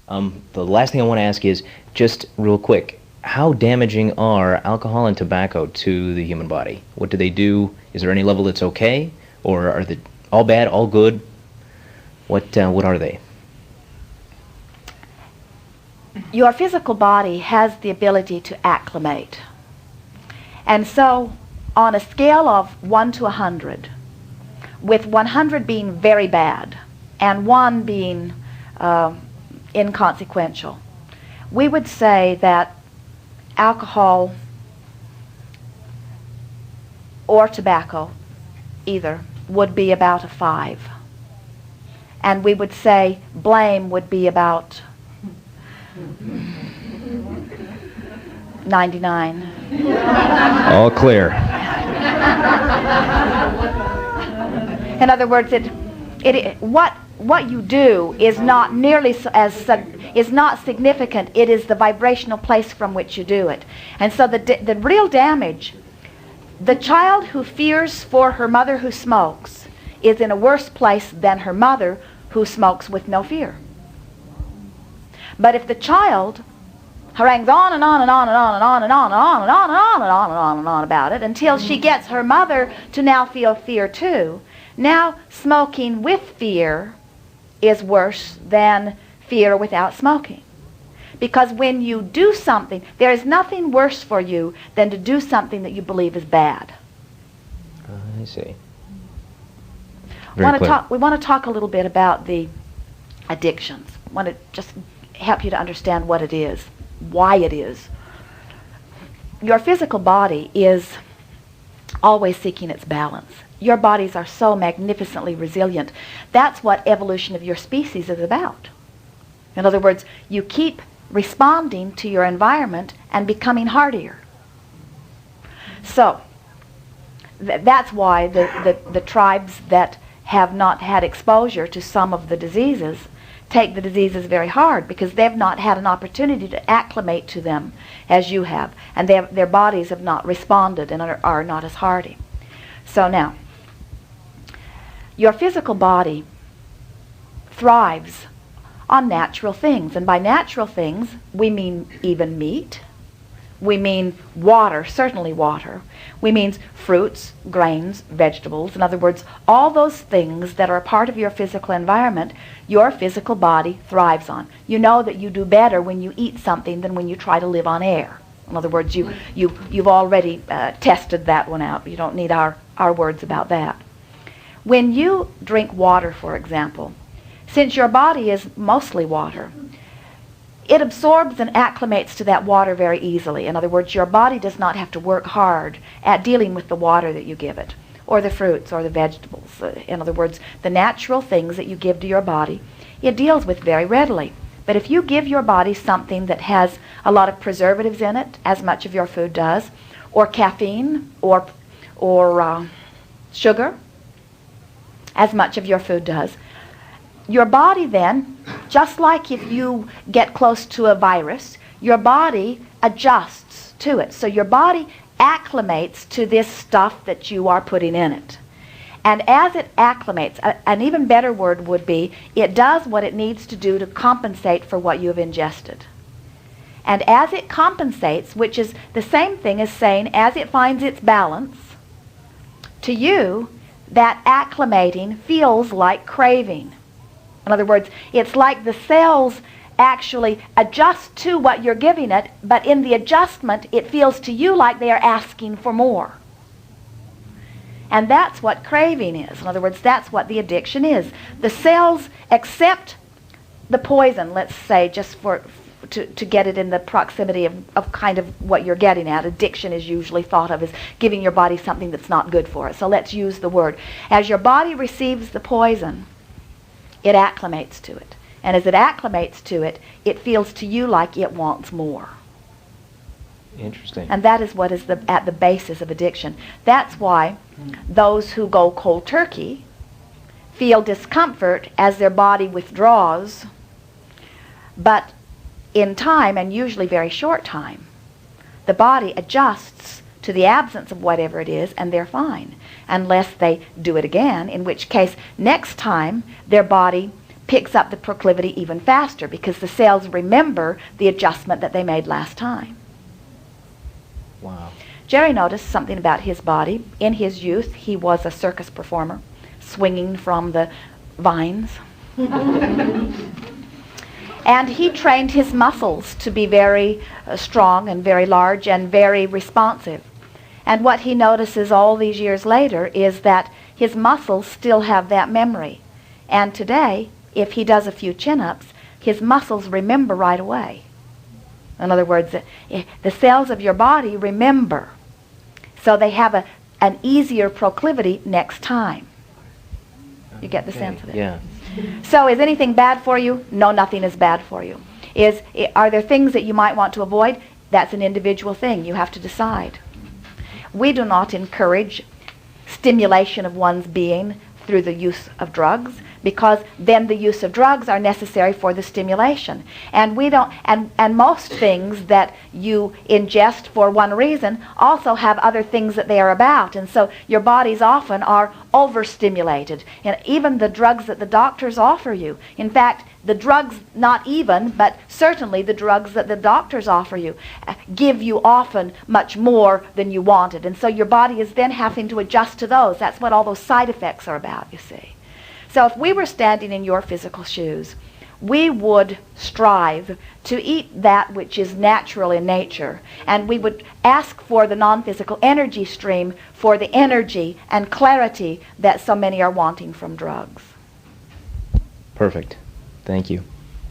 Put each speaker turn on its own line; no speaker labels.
The last thing I want to ask is, just real quick, how damaging are alcohol and tobacco to the human body? What do they do? Is there any level that's okay? Or are they all bad, all good? What are they?
Your physical body has the ability to acclimate. And so, on a scale of 1 to 100, with 100 being very bad and 1 being inconsequential, we would say that alcohol or tobacco, either, would be about a 5. And we would say blame would be about 99.
All clear.
In other words, what you do is not nearly is not significant. It is the vibrational place from which you do it. And so the real damage, the child who fears for her mother who smokes is in a worse place than her mother who smokes with no fear. But if the child harangues on and on and on and on and on and on and on and on and on and on and on and on about it until she gets her mother to now feel fear too, now smoking with fear is worse than fear without smoking. Because when you do something, there is nothing worse for you than to do something that you believe is bad.
I see.
We want to talk a little bit about the addictions. I want to just help you to understand what it is, why it is. Your physical body is always seeking its balance. Your bodies are so magnificently resilient. That's what evolution of your species is about. In other words, you keep responding to your environment and becoming hardier. So, that's why the tribes that have not had exposure to some of the diseases take the diseases very hard, because they've not had an opportunity to acclimate to them as you have, and their bodies have not responded and are not as hardy. So now, your physical body thrives on natural things, and by natural things we mean even meat, we mean water, certainly water, we mean fruits, grains, vegetables. In other words, all those things that are a part of your physical environment, your physical body thrives on. You know that you do better when you eat something than when you try to live on air. In other words, you've already tested that one out. You don't need our words about that. When you drink water, for example, since your body is mostly water, it absorbs and acclimates to that water very easily. In other words, your body does not have to work hard at dealing with the water that you give it, or the fruits, or the vegetables. In other words, the natural things that you give to your body, it deals with very readily. But if you give your body something that has a lot of preservatives in it, as much of your food does, or caffeine, or sugar, as much of your food does, your body then, just like if you get close to a virus, your body adjusts to it. So your body acclimates to this stuff that you are putting in it. And as it acclimates, an even better word would be, it does what it needs to do to compensate for what you have ingested. And as it compensates, which is the same thing as saying, as it finds its balance, to you, that acclimating feels like craving. In other words, it's like the cells actually adjust to what you're giving it, but in the adjustment, it feels to you like they are asking for more. And that's what craving is. In other words, that's what the addiction is. The cells accept the poison, let's say, just to get it in the proximity of kind of what you're getting at. Addiction is usually thought of as giving your body something that's not good for it. So let's use the word. As your body receives the poison, it acclimates to it. And as it acclimates to it, it feels to you like it wants more.
Interesting.
And that is what is at the basis of addiction. That's why those who go cold turkey feel discomfort as their body withdraws, but in time, and usually very short time, the body adjusts to the absence of whatever it is, and they're fine, unless they do it again, in which case next time their body picks up the proclivity even faster because the cells remember the adjustment that they made last time.
Wow.
Jerry noticed something about his body. In his youth, he was a circus performer, swinging from the vines. And he trained his muscles to be very strong and very large and very responsive. And what he notices all these years later is that his muscles still have that memory. And today, if he does a few chin-ups, his muscles remember right away. In other words, the cells of your body remember. So they have an easier proclivity next time. You get the sense of it?
Yeah.
So is anything bad for you? No, nothing is bad for you. Are there things that you might want to avoid? That's an individual thing. You have to decide. We do not encourage stimulation of one's being through the use of drugs, because then the use of drugs are necessary for the stimulation. And we don't, and most things that you ingest for one reason also have other things that they are about. And so your bodies often are overstimulated. And even the drugs that the doctors offer you, in fact, the drugs, not even, but certainly the drugs that the doctors offer you, give you often much more than you wanted. And so your body is then having to adjust to those. That's what all those side effects are about, you see. So if we were standing in your physical shoes, we would strive to eat that which is natural in nature, and we would ask for the non-physical energy stream for the energy and clarity that so many are wanting from drugs.
Perfect. Thank you.